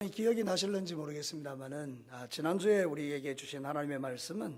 기억이 나실는지 모르겠습니다만은 지난주에 우리에게 주신 하나님의 말씀은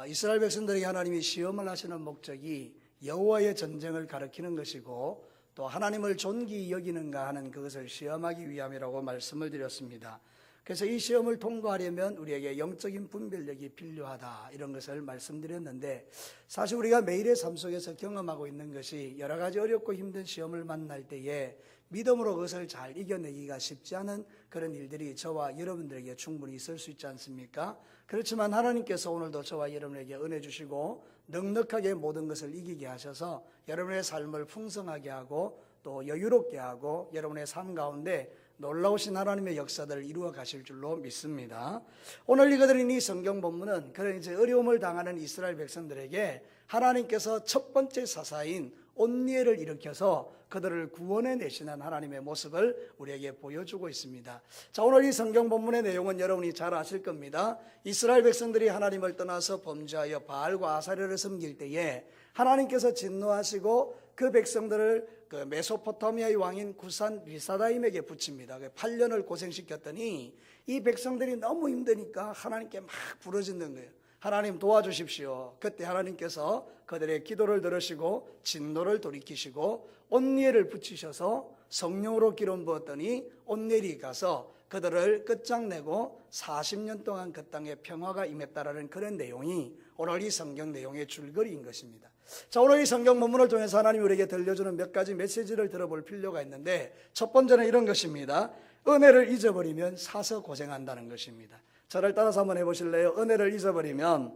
이스라엘 백성들에게 하나님이 시험을 하시는 목적이 여호와의 전쟁을 가리키는 것이고 또 하나님을 존귀히 여기는가 하는 그것을 시험하기 위함이라고 말씀을 드렸습니다. 그래서 이 시험을 통과하려면 우리에게 영적인 분별력이 필요하다, 이런 것을 말씀드렸는데, 사실 우리가 매일의 삶 속에서 경험하고 있는 것이 여러 가지 어렵고 힘든 시험을 만날 때에 믿음으로 그것을 잘 이겨내기가 쉽지 않은 그런 일들이 저와 여러분들에게 충분히 있을 수 있지 않습니까? 그렇지만 하나님께서 오늘도 저와 여러분에게 은혜 주시고 넉넉하게 모든 것을 이기게 하셔서 여러분의 삶을 풍성하게 하고 또 여유롭게 하고 여러분의 삶 가운데 놀라우신 하나님의 역사들을 이루어 가실 줄로 믿습니다. 오늘 읽어드린 이 성경 본문은 그런 이제 어려움을 당하는 이스라엘 백성들에게 하나님께서 첫 번째 사사인 온니엘을 일으켜서 그들을 구원해 내시는 하나님의 모습을 우리에게 보여주고 있습니다. 자, 오늘 이 성경 본문의 내용은 여러분이 잘 아실 겁니다. 이스라엘 백성들이 하나님을 떠나서 범죄하여 바알과 아사랴를 섬길 때에 하나님께서 진노하시고 그 백성들을 그 메소포타미아의 왕인 구산 리사다임에게 붙입니다. 8년을 고생시켰더니 이 백성들이 너무 힘드니까 하나님께 막 부르짖는 거예요. 하나님 도와주십시오. 그때 하나님께서 그들의 기도를 들으시고 진노를 돌이키시고 온니엘을 붙이셔서 성령으로 기름 부었더니 온니엘이 가서 그들을 끝장내고 40년 동안 그 땅에 평화가 임했다라는 그런 내용이 오늘 이 성경 내용의 줄거리인 것입니다. 자, 오늘 이 성경 본문을 통해서 하나님이 우리에게 들려주는 몇 가지 메시지를 들어볼 필요가 있는데, 첫 번째는 이런 것입니다. 은혜를 잊어버리면 사서 고생한다는 것입니다. 저를 따라서 한번 해보실래요? 은혜를 잊어버리면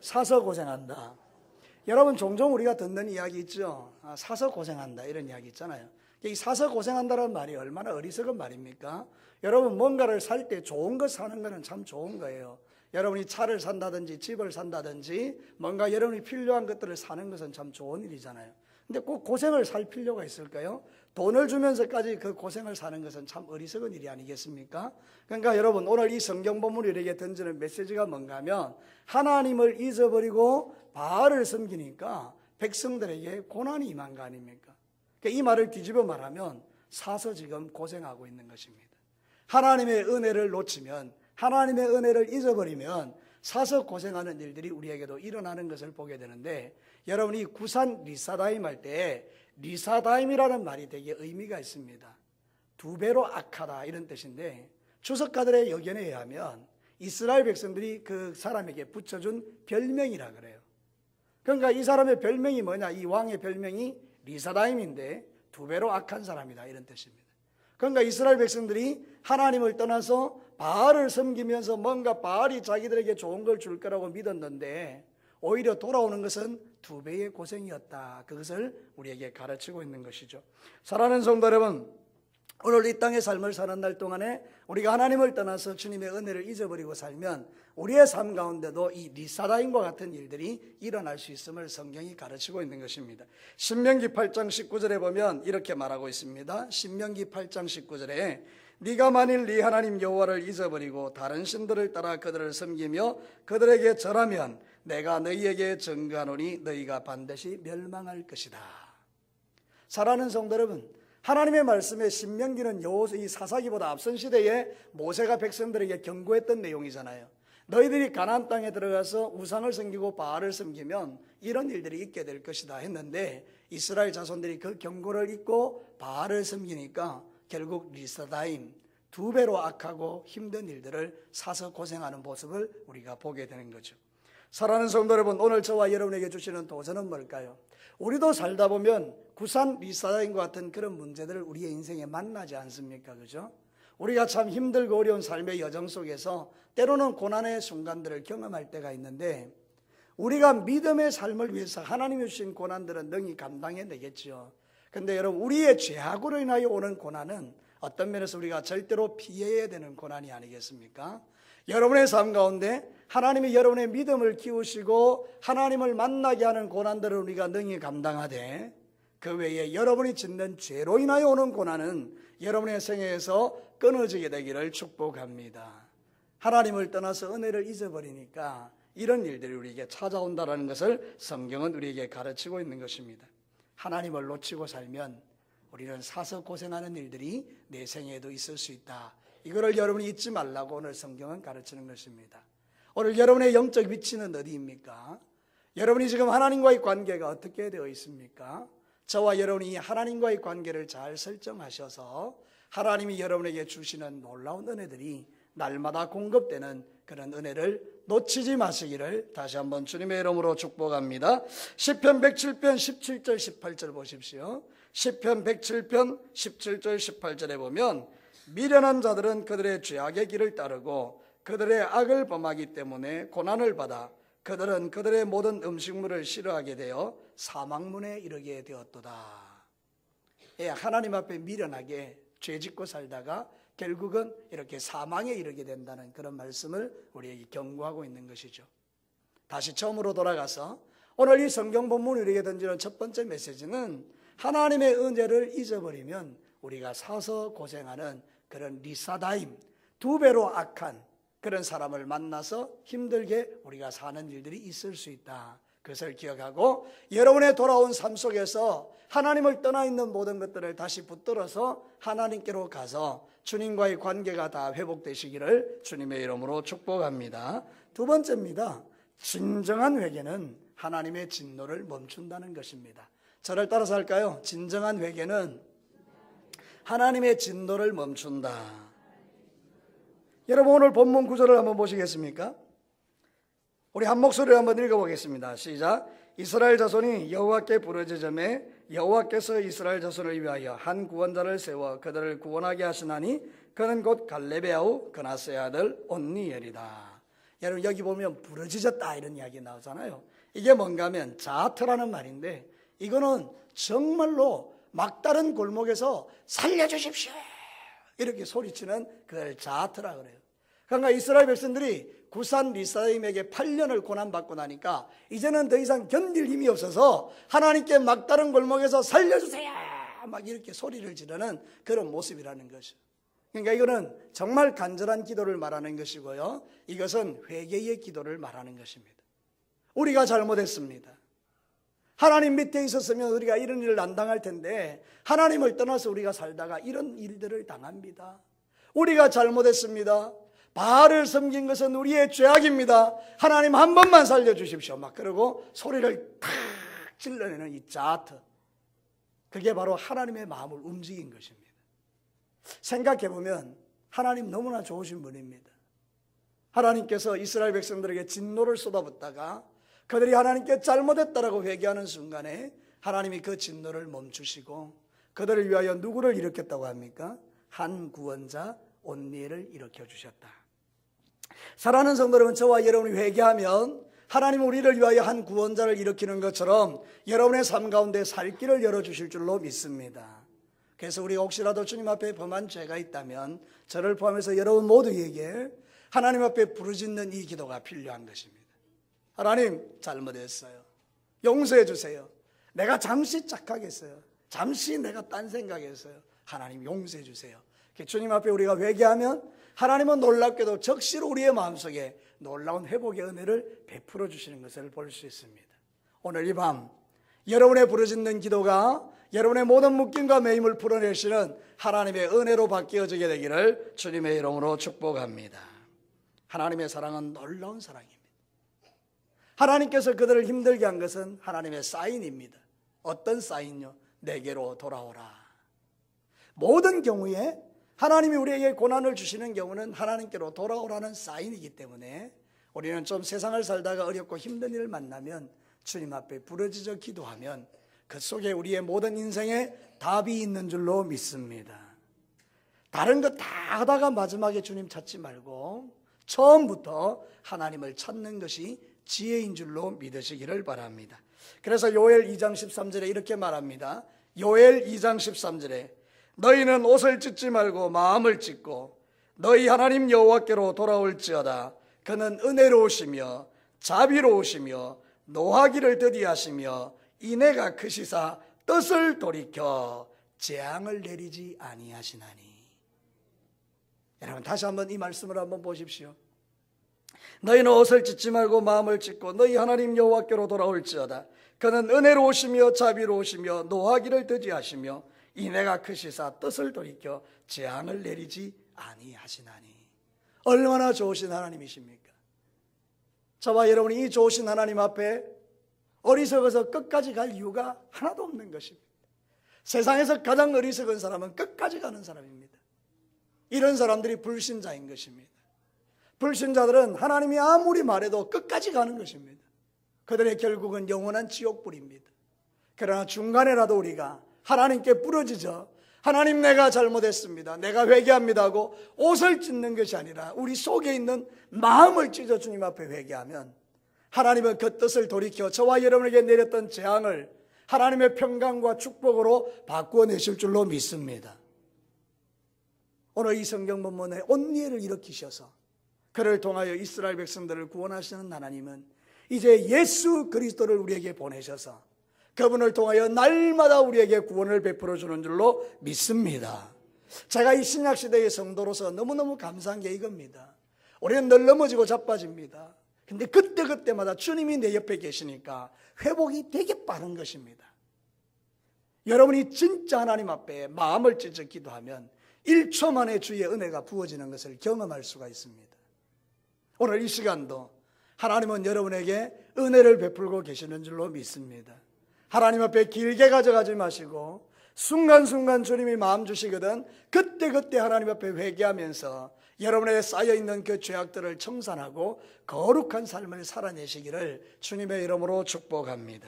사서 고생한다. 여러분, 종종 우리가 듣는 이야기 있죠. 사서 고생한다, 이런 이야기 있잖아요. 이 사서 고생한다는 말이 얼마나 어리석은 말입니까? 여러분, 뭔가를 살 때 좋은 것 사는 거는 참 좋은 거예요. 여러분이 차를 산다든지 집을 산다든지 뭔가 여러분이 필요한 것들을 사는 것은 참 좋은 일이잖아요. 근데 꼭 고생을 살 필요가 있을까요? 돈을 주면서까지 그 고생을 사는 것은 참 어리석은 일이 아니겠습니까? 그러니까 여러분, 오늘 이 성경 본문이 우리에게 던지는 메시지가 뭔가 하면, 하나님을 잊어버리고 바알을 섬기니까 백성들에게 고난이 임한 거 아닙니까? 그러니까 이 말을 뒤집어 말하면 사서 지금 고생하고 있는 것입니다. 하나님의 은혜를 놓치면, 하나님의 은혜를 잊어버리면 사서 고생하는 일들이 우리에게도 일어나는 것을 보게 되는데, 여러분이 구산 리사다임 할 때 리사다임이라는 말이 되게 의미가 있습니다. 두 배로 악하다, 이런 뜻인데, 주석가들의 여견에 의하면 이스라엘 백성들이 그 사람에게 붙여준 별명이라 그래요. 그러니까 이 사람의 별명이 뭐냐, 이 왕의 별명이 리사다임인데 두 배로 악한 사람이다, 이런 뜻입니다. 그러니까 이스라엘 백성들이 하나님을 떠나서 바알을 섬기면서 뭔가 바알이 자기들에게 좋은 걸 줄 거라고 믿었는데 오히려 돌아오는 것은 두 배의 고생이었다. 그것을 우리에게 가르치고 있는 것이죠. 사랑하는 성도 여러분, 오늘 이 땅의 삶을 사는 날 동안에 우리가 하나님을 떠나서 주님의 은혜를 잊어버리고 살면 우리의 삶 가운데도 이 리사다임과 같은 일들이 일어날 수 있음을 성경이 가르치고 있는 것입니다. 신명기 8장 19절에 보면 이렇게 말하고 있습니다. 신명기 8장 19절에 네가 만일 네 하나님 여호와를 잊어버리고 다른 신들을 따라 그들을 섬기며 그들에게 절하면 내가 너희에게 증거하노니 너희가 반드시 멸망할 것이다. 사랑하는 성도 여러분, 하나님의 말씀에 신명기는 이 사사기보다 앞선 시대에 모세가 백성들에게 경고했던 내용이잖아요. 너희들이 가나안 땅에 들어가서 우상을 섬기고 바알을 섬기면 이런 일들이 있게 될 것이다 했는데, 이스라엘 자손들이 그 경고를 잊고 바알을 섬기니까 결국 리사다임, 두 배로 악하고 힘든 일들을 사서 고생하는 모습을 우리가 보게 되는 거죠. 사랑하는 성도 여러분, 오늘 저와 여러분에게 주시는 도전은 뭘까요? 우리도 살다 보면 구산 리사다임과 같은 그런 문제들을 우리의 인생에 만나지 않습니까? 그죠? 우리가 참 힘들고 어려운 삶의 여정 속에서 때로는 고난의 순간들을 경험할 때가 있는데, 우리가 믿음의 삶을 위해서 하나님이 주신 고난들은 능히 감당해내겠죠. 근데 여러분, 우리의 죄악으로 인하여 오는 고난은 어떤 면에서 우리가 절대로 피해야 되는 고난이 아니겠습니까? 여러분의 삶 가운데 하나님이 여러분의 믿음을 키우시고 하나님을 만나게 하는 고난들을 우리가 능히 감당하되, 그 외에 여러분이 짓는 죄로 인하여 오는 고난은 여러분의 생애에서 끊어지게 되기를 축복합니다. 하나님을 떠나서 은혜를 잊어버리니까 이런 일들이 우리에게 찾아온다는 것을 성경은 우리에게 가르치고 있는 것입니다. 하나님을 놓치고 살면 우리는 사서 고생하는 일들이 내 생에도 있을 수 있다. 이거를 여러분이 잊지 말라고 오늘 성경은 가르치는 것입니다. 오늘 여러분의 영적 위치는 어디입니까? 여러분이 지금 하나님과의 관계가 어떻게 되어 있습니까? 저와 여러분이 하나님과의 관계를 잘 설정하셔서 하나님이 여러분에게 주시는 놀라운 은혜들이 날마다 공급되는 그런 은혜를 놓치지 마시기를 다시 한번 주님의 이름으로 축복합니다. 시편 107편 17절 18절 보십시오. 시편 107편 17절 18절에 보면 미련한 자들은 그들의 죄악의 길을 따르고 그들의 악을 범하기 때문에 고난을 받아 그들은 그들의 모든 음식물을 싫어하게 되어 사망문에 이르게 되었도다. 하나님 앞에 미련하게 죄짓고 살다가 결국은 이렇게 사망에 이르게 된다는 그런 말씀을 우리에게 경고하고 있는 것이죠. 다시 처음으로 돌아가서 오늘 이 성경 본문을 우리에게 던지는 첫 번째 메시지는 하나님의 은혜를 잊어버리면 우리가 사서 고생하는 그런 리사다임, 두 배로 악한 그런 사람을 만나서 힘들게 우리가 사는 일들이 있을 수 있다. 그것을 기억하고 여러분의 돌아온 삶 속에서 하나님을 떠나 있는 모든 것들을 다시 붙들어서 하나님께로 가서 주님과의 관계가 다 회복되시기를 주님의 이름으로 축복합니다. 두 번째입니다. 진정한 회개는 하나님의 진노를 멈춘다는 것입니다. 저를 따라서 할까요? 진정한 회개는 하나님의 진노를 멈춘다. 여러분 오늘 본문 구절을 한번 보시겠습니까? 우리 한 목소리로 한번 읽어보겠습니다. 시작. 이스라엘 자손이 여호와께 부르짖음에 여호와께서 이스라엘 자손을 위하여 한 구원자를 세워 그들을 구원하게 하시나니 그는 곧 갈렙의 아우 그나스의 아들 온니엘이다. 여러분 여기 보면 부르짖었다 이런 이야기 나오잖아요. 이게 뭔가 하면 자아트라는 말인데 이거는 정말로 막다른 골목에서 살려주십시오 이렇게 소리치는 그걸 자아트라 그래요. 그러니까 이스라엘 백성들이 구산 리사임에게 8년을 고난받고 나니까 이제는 더 이상 견딜 힘이 없어서 하나님께 막다른 골목에서 살려주세요 막 이렇게 소리를 지르는 그런 모습이라는 것이죠. 그러니까 이거는 정말 간절한 기도를 말하는 것이고요, 이것은 회개의 기도를 말하는 것입니다. 우리가 잘못했습니다. 하나님 밑에 있었으면 우리가 이런 일을 안 당할 텐데 하나님을 떠나서 우리가 살다가 이런 일들을 당합니다. 우리가 잘못했습니다. 바알을 섬긴 것은 우리의 죄악입니다. 하나님 한 번만 살려주십시오 막 그러고 소리를 탁 질러내는 이 자아트, 그게 바로 하나님의 마음을 움직인 것입니다. 생각해보면 하나님 너무나 좋으신 분입니다. 하나님께서 이스라엘 백성들에게 진노를 쏟아붓다가 그들이 하나님께 잘못했다라고 회개하는 순간에 하나님이 그 진노를 멈추시고 그들을 위하여 누구를 일으켰다고 합니까? 한 구원자 온니엘을 일으켜주셨다. 사랑하는 성도 여러분, 저와 여러분이 회개하면 하나님 우리를 위하여 한 구원자를 일으키는 것처럼 여러분의 삶 가운데 살 길을 열어주실 줄로 믿습니다. 그래서 우리가 혹시라도 주님 앞에 범한 죄가 있다면 저를 포함해서 여러분 모두에게 하나님 앞에 부르짖는 이 기도가 필요한 것입니다. 하나님 잘못했어요. 용서해 주세요. 내가 잠시 착각했어요. 잠시 내가 딴 생각했어요. 하나님 용서해 주세요. 주님 앞에 우리가 회개하면 하나님은 놀랍게도 적시로 우리의 마음속에 놀라운 회복의 은혜를 베풀어 주시는 것을 볼 수 있습니다. 오늘 이 밤 여러분의 부르짖는 기도가 여러분의 모든 묶임과 매임을 풀어내시는 하나님의 은혜로 바뀌어지게 되기를 주님의 이름으로 축복합니다. 하나님의 사랑은 놀라운 사랑입니다. 하나님께서 그들을 힘들게 한 것은 하나님의 사인입니다. 어떤 사인요? 내게로 돌아오라. 모든 경우에 하나님이 우리에게 고난을 주시는 경우는 하나님께로 돌아오라는 사인이기 때문에 우리는 좀 세상을 살다가 어렵고 힘든 일을 만나면 주님 앞에 부르짖어 기도하면 그 속에 우리의 모든 인생에 답이 있는 줄로 믿습니다. 다른 거 다 하다가 마지막에 주님 찾지 말고 처음부터 하나님을 찾는 것이 지혜인 줄로 믿으시기를 바랍니다. 그래서 요엘 2장 13절에 이렇게 말합니다. 요엘 2장 13절에 너희는 옷을 찢지 말고 마음을 찢고 너희 하나님 여호와께로 돌아올지어다. 그는 은혜로우시며 자비로우시며 노하기를 더디하시며 인애가 크시사 뜻을 돌이켜 재앙을 내리지 아니하시나니. 여러분 다시 한번 이 말씀을 한번 보십시오. 너희는 옷을 찢지 말고 마음을 찢고 너희 하나님 여호와께로 돌아올지어다. 그는 은혜로우시며 자비로우시며 노하기를 더디하시며 인애가 크시사 뜻을 돌이켜 재앙을 내리지 아니하시나니. 얼마나 좋으신 하나님이십니까? 저와 여러분이 이 좋으신 하나님 앞에 어리석어서 끝까지 갈 이유가 하나도 없는 것입니다. 세상에서 가장 어리석은 사람은 끝까지 가는 사람입니다. 이런 사람들이 불신자인 것입니다. 불신자들은 하나님이 아무리 말해도 끝까지 가는 것입니다. 그들의 결국은 영원한 지옥불입니다. 그러나 중간에라도 우리가 하나님께 부르짖어 하나님, 내가 잘못했습니다, 내가 회개합니다 하고 옷을 찢는 것이 아니라 우리 속에 있는 마음을 찢어 주님 앞에 회개하면 하나님은 그 뜻을 돌이켜 저와 여러분에게 내렸던 재앙을 하나님의 평강과 축복으로 바꾸어내실 줄로 믿습니다. 오늘 이 성경 본문에 온니엘을 일으키셔서 그를 통하여 이스라엘 백성들을 구원하시는 하나님은 이제 예수 그리스도를 우리에게 보내셔서 그분을 통하여 날마다 우리에게 구원을 베풀어 주는 줄로 믿습니다. 제가 이 신약시대의 성도로서 너무너무 감사한 게 이겁니다. 우리는 늘 넘어지고 자빠집니다. 근데 그때그때마다 주님이 내 옆에 계시니까 회복이 되게 빠른 것입니다. 여러분이 진짜 하나님 앞에 마음을 찢어 기도하면 1초 만에 주의 은혜가 부어지는 것을 경험할 수가 있습니다. 오늘 이 시간도 하나님은 여러분에게 은혜를 베풀고 계시는 줄로 믿습니다. 하나님 앞에 길게 가져가지 마시고 순간순간 주님이 마음 주시거든 그때그때 하나님 앞에 회개하면서 여러분에게 쌓여있는 그 죄악들을 청산하고 거룩한 삶을 살아내시기를 주님의 이름으로 축복합니다.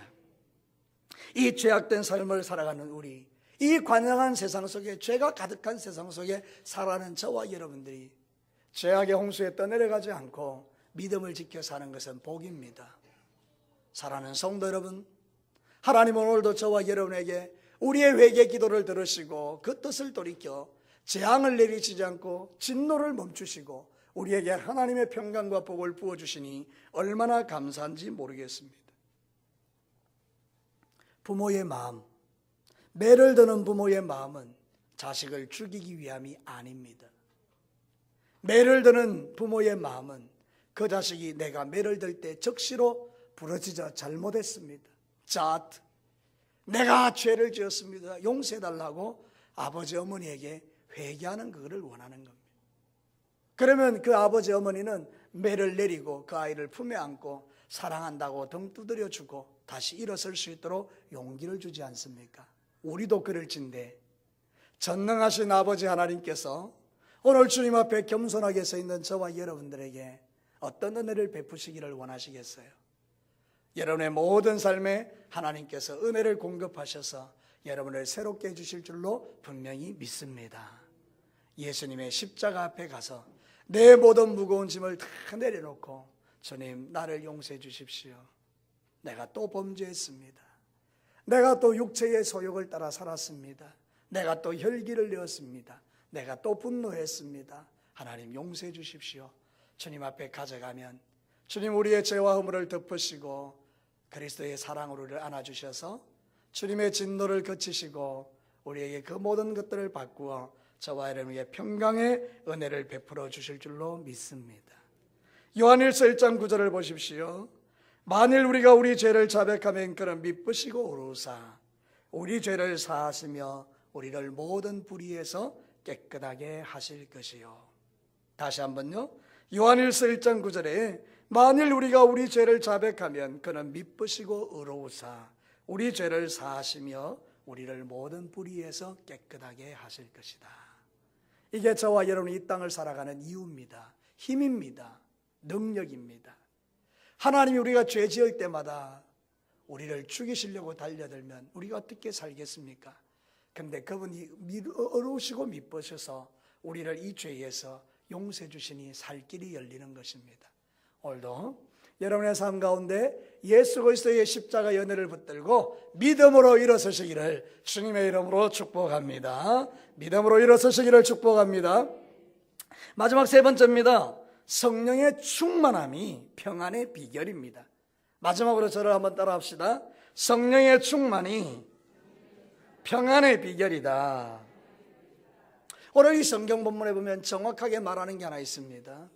이 죄악된 삶을 살아가는 우리, 이 관영한 세상 속에, 죄가 가득한 세상 속에 살아가는 저와 여러분들이 죄악의 홍수에 떠내려가지 않고 믿음을 지켜 사는 것은 복입니다. 사랑하는 성도 여러분, 하나님은 오늘도 저와 여러분에게 우리의 회개 기도를 들으시고 그 뜻을 돌이켜 재앙을 내리시지 않고 진노를 멈추시고 우리에게 하나님의 평강과 복을 부어주시니 얼마나 감사한지 모르겠습니다. 부모의 마음, 매를 드는 부모의 마음은 자식을 죽이기 위함이 아닙니다. 매를 드는 부모의 마음은 그 자식이 내가 매를 들 때 적시로 부러지자 잘못했습니다, 내가 죄를 지었습니다, 용서해달라고 아버지 어머니에게 회개하는 그거를 원하는 겁니다. 그러면 그 아버지 어머니는 매를 내리고 그 아이를 품에 안고 사랑한다고 등 두드려주고 다시 일어설 수 있도록 용기를 주지 않습니까? 우리도 그럴진데 전능하신 아버지 하나님께서 오늘 주님 앞에 겸손하게 서 있는 저와 여러분들에게 어떤 은혜를 베푸시기를 원하시겠어요? 여러분의 모든 삶에 하나님께서 은혜를 공급하셔서 여러분을 새롭게 해주실 줄로 분명히 믿습니다. 예수님의 십자가 앞에 가서 내 모든 무거운 짐을 다 내려놓고 주님, 나를 용서해 주십시오. 내가 또 범죄했습니다. 내가 또 육체의 소욕을 따라 살았습니다. 내가 또 혈기를 내었습니다. 내가 또 분노했습니다. 하나님 용서해 주십시오. 주님 앞에 가져가면 주님 우리의 죄와 허물을 덮으시고 그리스도의 사랑으로 우리를 안아주셔서 주님의 진노를 거치시고 우리에게 그 모든 것들을 바꾸어 저와 여러분에게 평강의 은혜를 베풀어 주실 줄로 믿습니다. 요한일서 1장 9절을 보십시오. 만일 우리가 우리 죄를 자백하면 그는 미쁘시고 오르사 우리 죄를 사하시며 우리를 모든 불의에서 깨끗하게 하실 것이요. 다시 한번요. 요한일서 1장 9절에 만일 우리가 우리 죄를 자백하면 그는 미쁘시고 의로우사 우리 죄를 사하시며 우리를 모든 불의에서 깨끗하게 하실 것이다. 이게 저와 여러분이 이 땅을 살아가는 이유입니다. 힘입니다. 능력입니다. 하나님이 우리가 죄 지을 때마다 우리를 죽이시려고 달려들면 우리가 어떻게 살겠습니까? 근데 그분이 어려우시고 미쁘셔서 우리를 이 죄에서 용서해 주시니 살 길이 열리는 것입니다. 오늘도 여러분의 삶 가운데 예수 그리스도의 십자가 연회를 붙들고 믿음으로 일어서시기를 주님의 이름으로 축복합니다. 믿음으로 일어서시기를 축복합니다. 마지막 세 번째입니다. 성령의 충만함이 평안의 비결입니다. 마지막으로 저를 한번 따라합시다. 성령의 충만이 평안의 비결이다. 오늘 이 성경 본문에 보면 정확하게 말하는 게 하나 있습니다.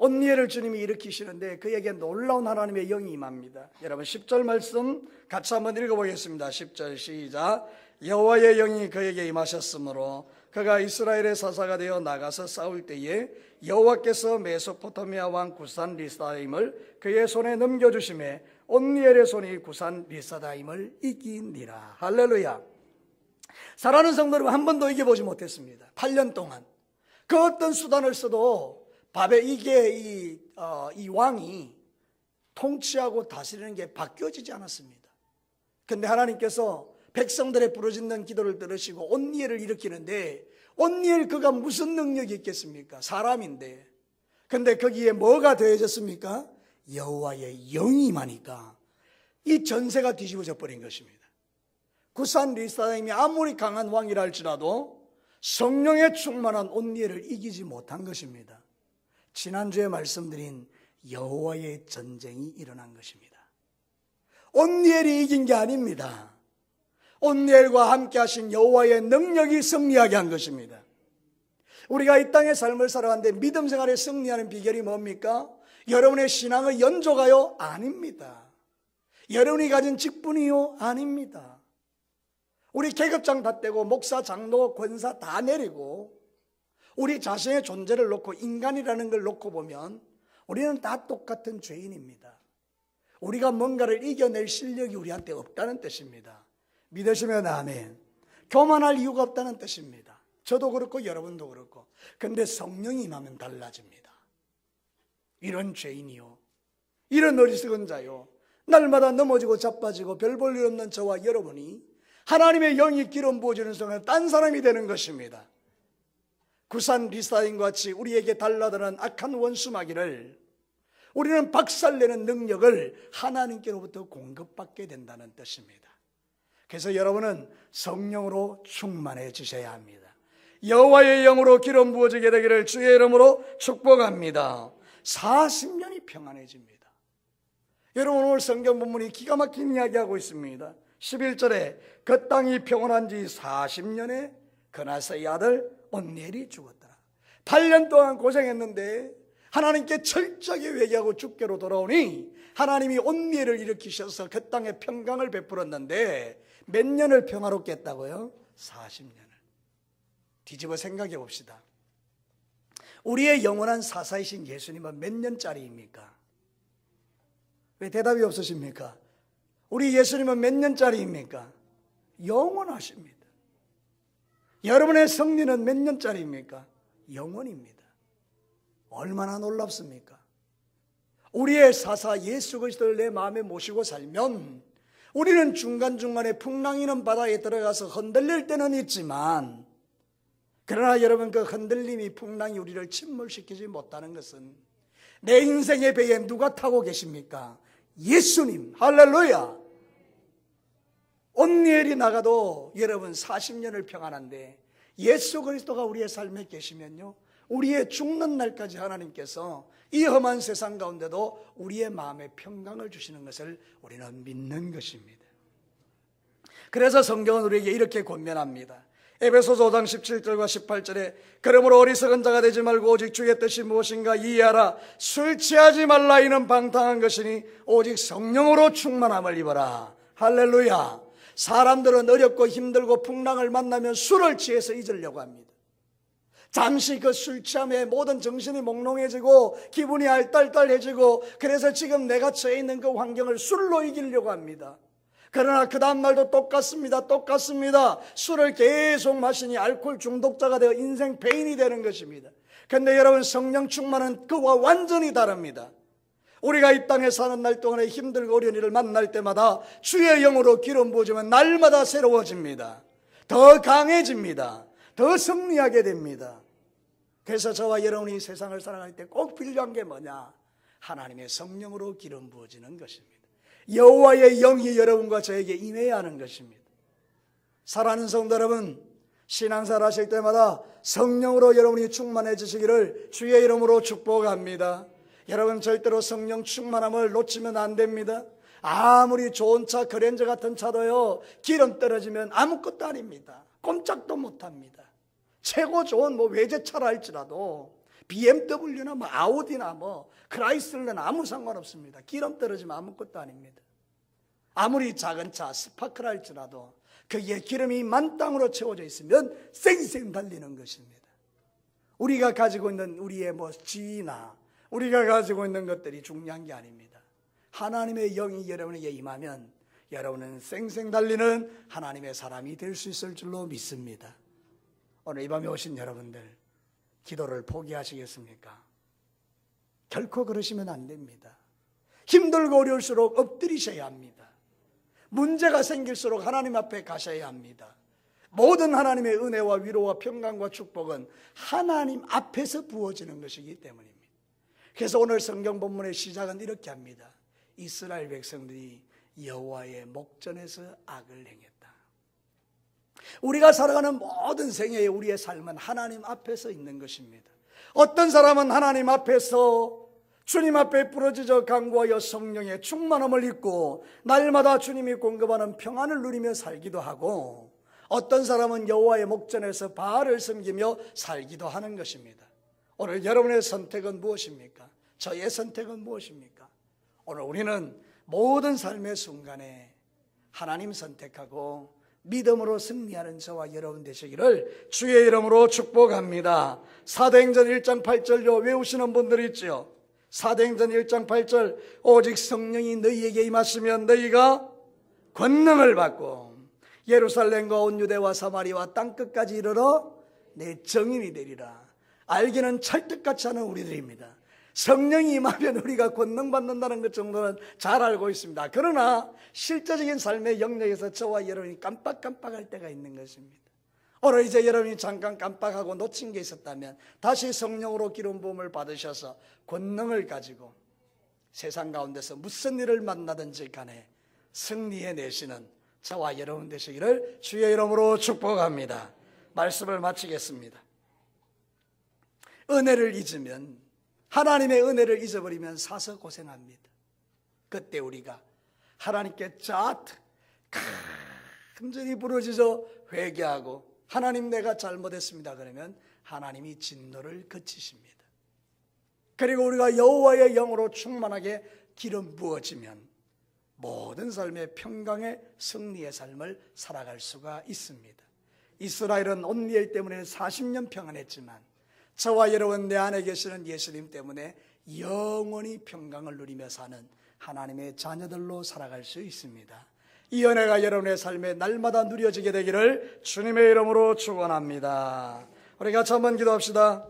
온니엘을 주님이 일으키시는데 그에게 놀라운 하나님의 영이 임합니다. 여러분 10절 말씀 같이 한번 읽어보겠습니다. 10절 시작. 여호와의 영이 그에게 임하셨으므로 그가 이스라엘의 사사가 되어 나가서 싸울 때에 여호와께서 메소포타미아 왕 구산 리사다임을 그의 손에 넘겨주심에 온니엘의 손이 구산 리사다임을 이기니라. 할렐루야. 사랑하는 성도 여러분, 한 번도 이겨보지 못했습니다. 8년 동안 그 어떤 수단을 써도 이 왕이 통치하고 다스리는 게 바뀌어지지 않았습니다. 그런데 하나님께서 백성들의 부르짖는 기도를 들으시고 온니엘을 일으키는데, 온니엘 그가 무슨 능력이 있겠습니까? 사람인데. 근데 거기에 뭐가 더해졌습니까? 여호와의 영이 임하니까 이 전세가 뒤집어져 버린 것입니다. 구산 리사다임이 아무리 강한 왕이라 할지라도 성령에 충만한 온니엘을 이기지 못한 것입니다. 지난주에 말씀드린 여호와의 전쟁이 일어난 것입니다. 온니엘이 이긴 게 아닙니다. 온니엘과 함께 하신 여호와의 능력이 승리하게 한 것입니다. 우리가 이 땅의 삶을 살아가는데 믿음 생활에 승리하는 비결이 뭡니까? 여러분의 신앙의 연조가요? 아닙니다. 여러분이 가진 직분이요? 아닙니다. 우리 계급장 다 떼고 목사, 장로, 권사 다 내리고 우리 자신의 존재를 놓고 인간이라는 걸 놓고 보면 우리는 다 똑같은 죄인입니다. 우리가 뭔가를 이겨낼 실력이 우리한테 없다는 뜻입니다. 믿으시면 아멘. 교만할 이유가 없다는 뜻입니다. 저도 그렇고 여러분도 그렇고. 근데 성령이 임하면 달라집니다. 이런 죄인이요, 이런 어리석은 자요, 날마다 넘어지고 자빠지고 별 볼 일 없는 저와 여러분이 하나님의 영이 기름 부어주는 순간 딴 사람이 되는 것입니다. 구산 리사다임과 같이 우리에게 달라드는 악한 원수마귀를 우리는 박살내는 능력을 하나님께로부터 공급받게 된다는 뜻입니다. 그래서 여러분은 성령으로 충만해지셔야 합니다. 여호와의 영으로 기름 부어지게 되기를 주의 이름으로 축복합니다. 40년이 평안해집니다. 여러분, 오늘 성경 본문이 기가 막힌 이야기하고 있습니다. 11절에 그 땅이 평안한 지 40년에 그나서의 아들 온니엘이 죽었더라. 8년 동안 고생했는데 하나님께 철저하게 회개하고 죽게로 돌아오니 하나님이 온니엘을 일으키셔서 그 땅에 평강을 베풀었는데 몇 년을 평화롭게 했다고요? 40년을. 뒤집어 생각해 봅시다. 우리의 영원한 사사이신 예수님은 몇 년짜리입니까? 왜 대답이 없으십니까? 우리 예수님은 몇 년짜리입니까? 영원하십니다. 여러분의 승리는 몇 년짜리입니까? 영원입니다. 얼마나 놀랍습니까? 우리의 사사 예수 그리스도를 내 마음에 모시고 살면 우리는 중간중간에 풍랑이는 바다에 들어가서 흔들릴 때는 있지만, 그러나 여러분, 그 흔들림이 풍랑이 우리를 침몰시키지 못하는 것은 내 인생의 배에 누가 타고 계십니까? 예수님. 할렐루야. 온니엘이 나가도 여러분 40년을 평안한데 예수 그리스도가 우리의 삶에 계시면요, 우리의 죽는 날까지 하나님께서 이 험한 세상 가운데도 우리의 마음에 평강을 주시는 것을 우리는 믿는 것입니다. 그래서 성경은 우리에게 이렇게 권면합니다. 에베소서 5장 17절과 18절에 그러므로 어리석은 자가 되지 말고 오직 주의 뜻이 무엇인가 이해하라. 술 취하지 말라. 이는 방탕한 것이니 오직 성령으로 충만함을 입어라. 할렐루야. 사람들은 어렵고 힘들고 풍랑을 만나면 술을 취해서 잊으려고 합니다. 잠시 그 술 취함에 모든 정신이 몽롱해지고 기분이 알딸딸해지고, 그래서 지금 내가 처해 있는 그 환경을 술로 이기려고 합니다. 그러나 그 다음 날도 똑같습니다. 술을 계속 마시니 알코올 중독자가 되어 인생 배인이 되는 것입니다. 그런데 여러분, 성령 충만은 그와 완전히 다릅니다. 우리가 이 땅에 사는 날 동안에 힘들고 어려운 일을 만날 때마다 주의 영으로 기름 부어주면 날마다 새로워집니다. 더 강해집니다. 더 승리하게 됩니다. 그래서 저와 여러분이 세상을 살아갈 때 꼭 필요한 게 뭐냐? 하나님의 성령으로 기름 부어지는 것입니다. 여호와의 영이 여러분과 저에게 임해야 하는 것입니다. 사랑하는 성도 여러분, 신앙생활 하실 때마다 성령으로 여러분이 충만해지시기를 주의 이름으로 축복합니다. 여러분, 절대로 성령 충만함을 놓치면 안 됩니다. 아무리 좋은 차, 그랜저 같은 차도요, 기름 떨어지면 아무것도 아닙니다. 꼼짝도 못합니다. 최고 좋은 외제차라 할지라도 BMW나 아우디나 크라이슬러는 아무 상관없습니다. 기름 떨어지면 아무것도 아닙니다. 아무리 작은 차, 스파크라 할지라도 거기에 기름이 만땅으로 채워져 있으면 쌩쌩 달리는 것입니다. 우리가 가지고 있는 우리의 지위나 우리가 가지고 있는 것들이 중요한 게 아닙니다. 하나님의 영이 여러분에게 임하면 여러분은 쌩쌩 달리는 하나님의 사람이 될 수 있을 줄로 믿습니다. 오늘 이 밤에 오신 여러분들, 기도를 포기하시겠습니까? 결코 그러시면 안 됩니다. 힘들고 어려울수록 엎드리셔야 합니다. 문제가 생길수록 하나님 앞에 가셔야 합니다. 모든 하나님의 은혜와 위로와 평강과 축복은 하나님 앞에서 부어지는 것이기 때문입니다. 그래서 오늘 성경 본문의 시작은 이렇게 합니다. 이스라엘 백성들이 여호와의 목전에서 악을 행했다. 우리가 살아가는 모든 생애의 우리의 삶은 하나님 앞에서 있는 것입니다. 어떤 사람은 하나님 앞에서 주님 앞에 부러지져 간구하여 성령의 충만함을 입고 날마다 주님이 공급하는 평안을 누리며 살기도 하고, 어떤 사람은 여호와의 목전에서 바알을 섬기며 살기도 하는 것입니다. 오늘 여러분의 선택은 무엇입니까? 저의 선택은 무엇입니까? 오늘 우리는 모든 삶의 순간에 하나님 선택하고 믿음으로 승리하는 저와 여러분 되시기를 주의 이름으로 축복합니다. 사도행전 1장 8절로 외우시는 분들 있죠? 사도행전 1장 8절, 오직 성령이 너희에게 임하시면 너희가 권능을 받고 예루살렘과 온 유대와 사마리아와 땅끝까지 이르러 내 증인이 되리라. 알기는 찰떡같이 하는 우리들입니다. 성령이 임하면 우리가 권능 받는다는 것 정도는 잘 알고 있습니다. 그러나 실제적인 삶의 영역에서 저와 여러분이 깜빡깜빡할 때가 있는 것입니다. 오늘 이제 여러분이 잠깐 깜빡하고 놓친 게 있었다면 다시 성령으로 기름 부음을 받으셔서 권능을 가지고 세상 가운데서 무슨 일을 만나든지 간에 승리해내시는 저와 여러분 되시기를 주의 이름으로 축복합니다. 말씀을 마치겠습니다. 은혜를 잊으면, 하나님의 은혜를 잊어버리면 사서 고생합니다. 그때 우리가 하나님께 간절히 부르짖어 회개하고 하나님 내가 잘못했습니다 그러면 하나님이 진노를 그치십니다. 그리고 우리가 여호와의 영으로 충만하게 기름 부어지면 모든 삶의 평강의 승리의 삶을 살아갈 수가 있습니다. 이스라엘은 온니엘 때문에 40년 평안했지만 저와 여러분 내 안에 계시는 예수님 때문에 영원히 평강을 누리며 사는 하나님의 자녀들로 살아갈 수 있습니다. 이 은혜가 여러분의 삶에 날마다 누려지게 되기를 주님의 이름으로 축원합니다. 우리 같이 한번 기도합시다.